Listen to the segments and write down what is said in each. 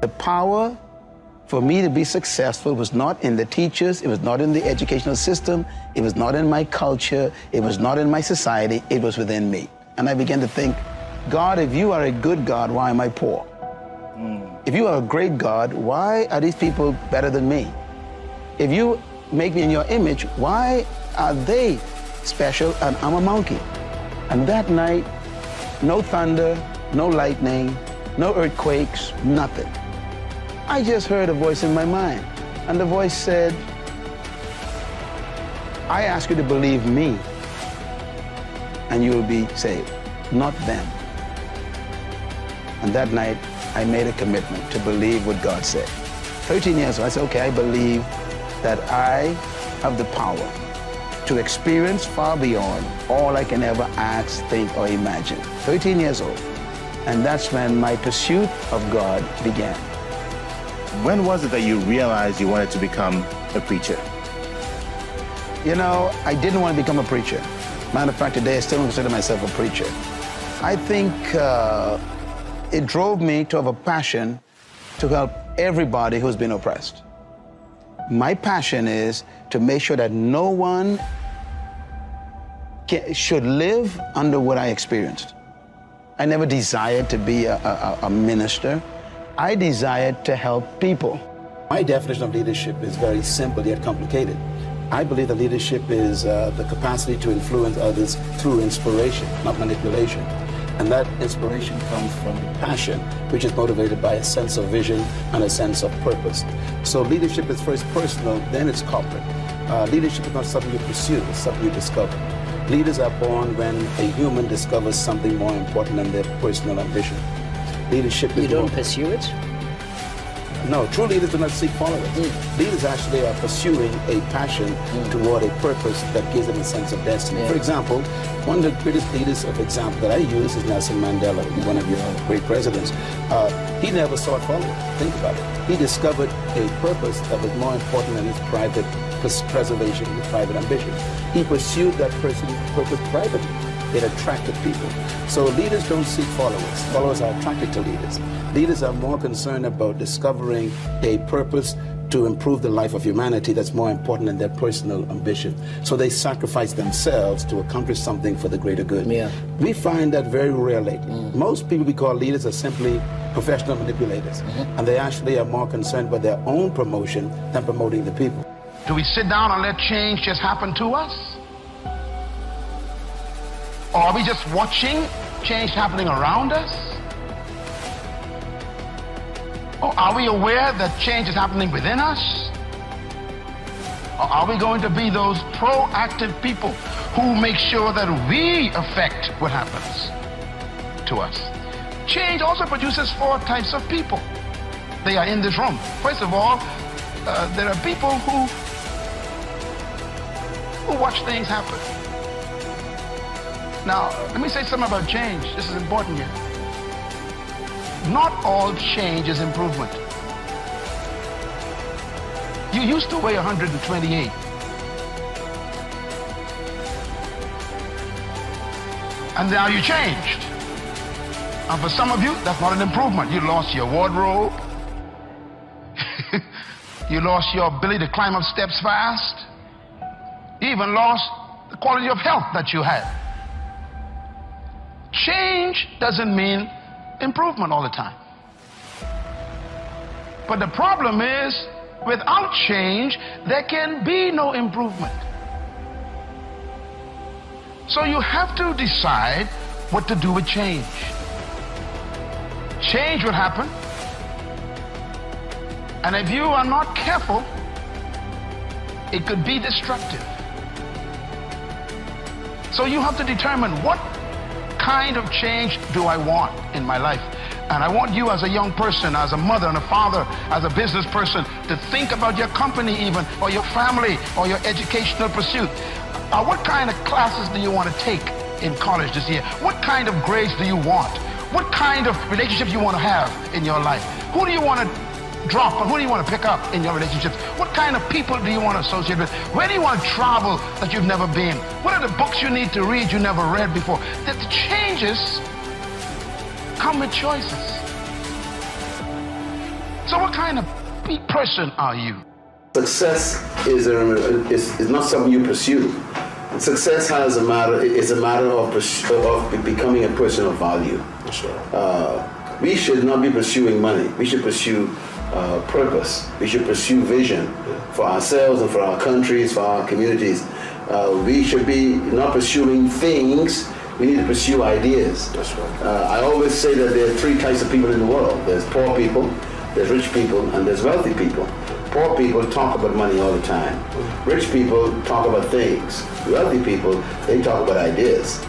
The power for me to be successful was not in the teachers, it was not in the educational system, it was not in my culture, it was not in my society, it was within me. And I began to think, God, if you are a good God, why am I poor? If you are a great God, why are these people better than me? If you make me in your image, why are they special and I'm a monkey? And that night, no thunder, no lightning, no earthquakes, nothing. I just heard a voice in my mind, and the voice said, I ask you to believe me, and you will be saved, not them. And that night, I made a commitment to believe what God said. 13 years ago, I said, okay, I believe that I have the power to experience far beyond all I can ever ask, think, or imagine. 13 years old. And that's when my pursuit of God began. When was it that you realized you wanted to become a preacher? You know, I didn't want to become a preacher. Matter of fact, today I still don't consider myself a preacher. I think it drove me to have a passion to help everybody who's been oppressed. My passion is to make sure that no one should live under what I experienced. I never desired to be a minister. I desired to help people. My definition of leadership is very simple yet complicated. I believe that leadership is the capacity to influence others through inspiration, not manipulation. And that inspiration comes from passion, which is motivated by a sense of vision and a sense of purpose. So leadership is first personal, then it's corporate. Leadership is not something you pursue, it's something you discover. Leaders are born when a human discovers something more important than their personal ambition. Leadership is You don't pursue it? No, true leaders do not seek followers. Leaders actually are pursuing a passion toward a purpose that gives them a sense of destiny. For example, one of the greatest leaders of example that I use is Nelson Mandela, one of your great presidents. He never sought followers. Think about it. He discovered a purpose that was more important than his private preservation, his private ambition. He pursued that purpose privately. It attracted people. So leaders don't seek followers. Followers are attracted to leaders. Leaders are more concerned about discovering a purpose to improve the life of humanity that's more important than their personal ambition. So they sacrifice themselves to accomplish something for the greater good. Yeah. We find that very rare lately. Most people we call leaders are simply professional manipulators. And they actually are more concerned with their own promotion than promoting the people. Do we sit down and let change just happen to us? Or are we just watching change happening around us? Or are we aware that change is happening within us? Or are we going to be those proactive people who make sure that we affect what happens to us? Change also produces 4 types of people. They are in this room. First of all, there are people who watch things happen. Now, let me say something about change. This is important here. Not all change is improvement. You used to weigh 128. And now you changed. And for some of you, that's not an improvement. You lost your wardrobe. You lost your ability to climb up steps fast. You even lost the quality of health that you had. Change doesn't mean improvement all the time. But the problem is, without change, there can be no improvement. So you have to decide what to do with change. Change will happen. And if you are not careful, it could be destructive. So you have to determine what kind of change do I want in my life. And I want you as a young person, as a mother and a father, as a business person, to think about your company even, or your family, or your educational pursuit. What kind of classes do you want to take in college this year? What kind of grades do you want? What kind of relationships you want to have in your life? Who do you want to drop and who do you want to pick up in your relationships? What kind of people do you want to associate with? Where do you want to travel that you've never been? What are the books you need to read you never read before? The changes come with choices. So what kind of person are you? Success is not something you pursue. Success is a matter of becoming a person of value. Sure. We should not be pursuing money. We should pursue purpose. We should pursue vision for ourselves and for our countries, for our communities. We should be not pursuing things. We need to pursue ideas. That's right. I always say that there are three types of people in the world. There's poor people, there's rich people, and there's wealthy people. Poor people talk about money all the time. Rich people talk about things. Wealthy people, they talk about ideas.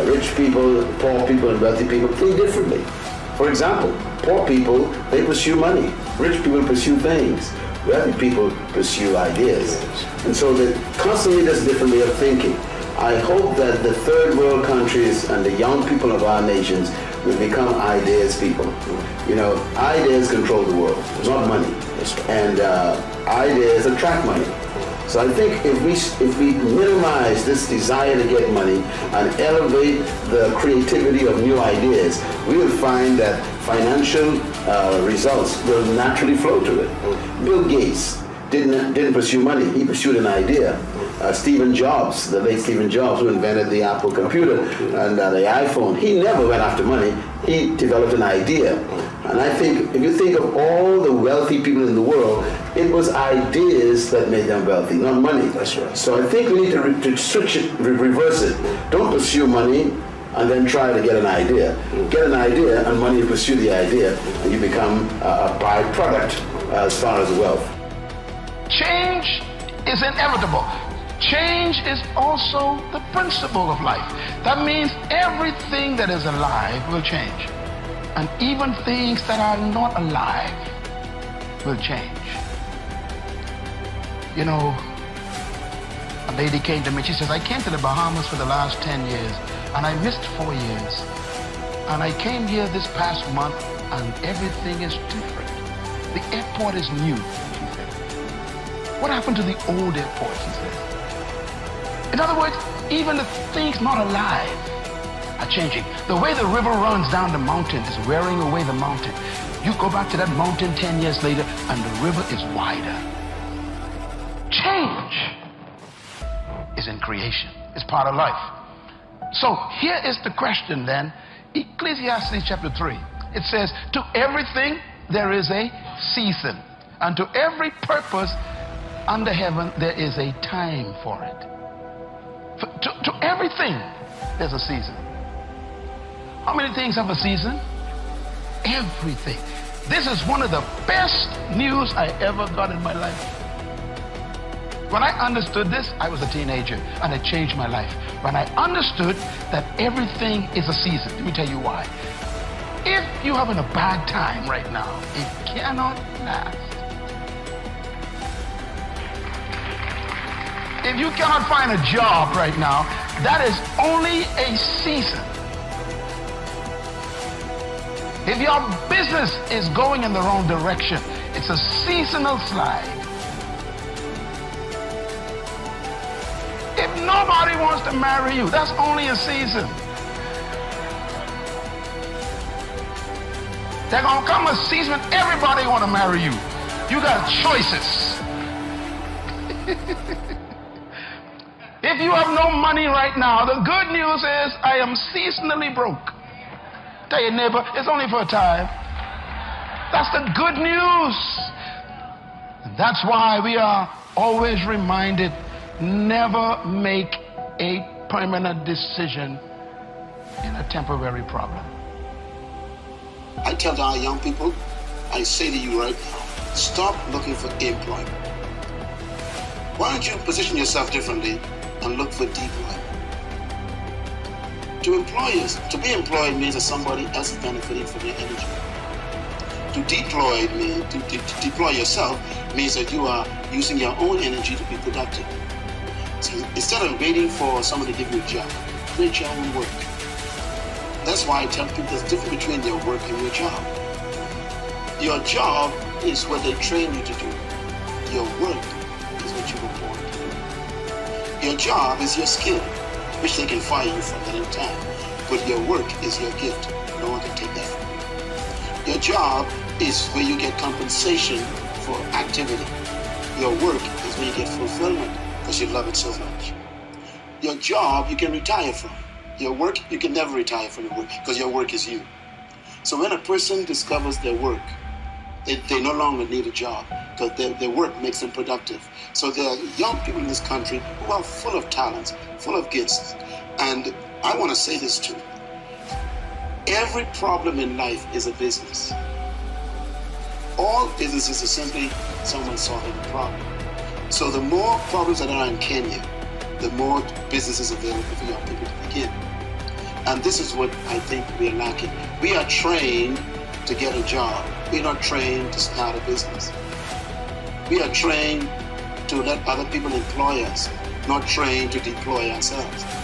Rich people, poor people, and wealthy people think differently. For example, poor people, they pursue money. Rich people pursue things. Wealthy people pursue ideas. And so constantly there's a different way of thinking. I hope that the third world countries and the young people of our nations will become ideas people. You know, ideas control the world, not money. And ideas attract money. So I think if we minimize this desire to get money and elevate the creativity of new ideas, we will find that financial results will naturally flow to it. Bill Gates didn't pursue money, he pursued an idea. Stephen Jobs, the late Stephen Jobs, who invented the Apple computer and the iPhone, he never went after money, he developed an idea. And I think, if you think of all the wealthy people in the world, it was ideas that made them wealthy, not money. That's right. So I think we need to switch it, reverse it. Don't pursue money and then try to get an idea. Get an idea and money to pursue the idea, and you become a byproduct as far as wealth. Change is inevitable. Change is also the principle of life. That means everything that is alive will change. And even things that are not alive will change. You know, a lady came to me, she says, I came to the Bahamas for the last 10 years and I missed 4 years. And I came here this past month and everything is different. The airport is new, she said. What happened to the old airport, she said. In other words, even the things not alive are changing. The way the river runs down the mountain is wearing away the mountain. You go back to that mountain 10 years later and the river is wider. Change is in creation. It's part of life. So here is the question then. Ecclesiastes chapter 3. It says, to everything there is a season, and to every purpose under heaven there is a time for it. To everything there's a season. How many things have a season? Everything. This is one of the best news I ever got in my life. When I understood this, I was a teenager and it changed my life. When I understood that everything is a season, let me tell you why. If you're having a bad time right now, it cannot last. If you cannot find a job right now, that is only a season. If your business is going in the wrong direction, it's a seasonal slide. If nobody wants to marry you, that's only a season. There's gonna come a season when everybody want to marry you. You got choices. If you have no money right now, the good news is I am seasonally broke. Tell your neighbor, it's only for a time. That's the good news. And that's why we are always reminded, never make a permanent decision in a temporary problem. I tell our young people, I say to you right now, stop looking for employment. Why don't you position yourself differently and look for deployment? To be employed means that somebody else is benefiting from your energy. To deploy yourself means that you are using your own energy to be productive. So instead of waiting for someone to give you a job, create your own work. That's why I tell people there's a difference between your work and your job. Your job is what they train you to do. Your work is what you were born to do. Your job is your skill, which they can fire you from at any time. But your work is your gift. No one can take that from you. Your job is where you get compensation for activity. Your work is where you get fulfillment because you love it so much. Your job you can retire from. Your work, you can never retire from your work because your work is you. So when a person discovers their work, they no longer need a job because their work makes them productive. So there are young people in this country who are full of talents, full of gifts. And I want to say this too. Every problem in life is a business. All businesses are simply someone solving a problem. So the more problems that are in Kenya, the more businesses available for young people to begin. And this is what I think we are lacking. We are trained to get a job. We're not trained to start a business. We are trained to let other people employ us, not trained to deploy ourselves.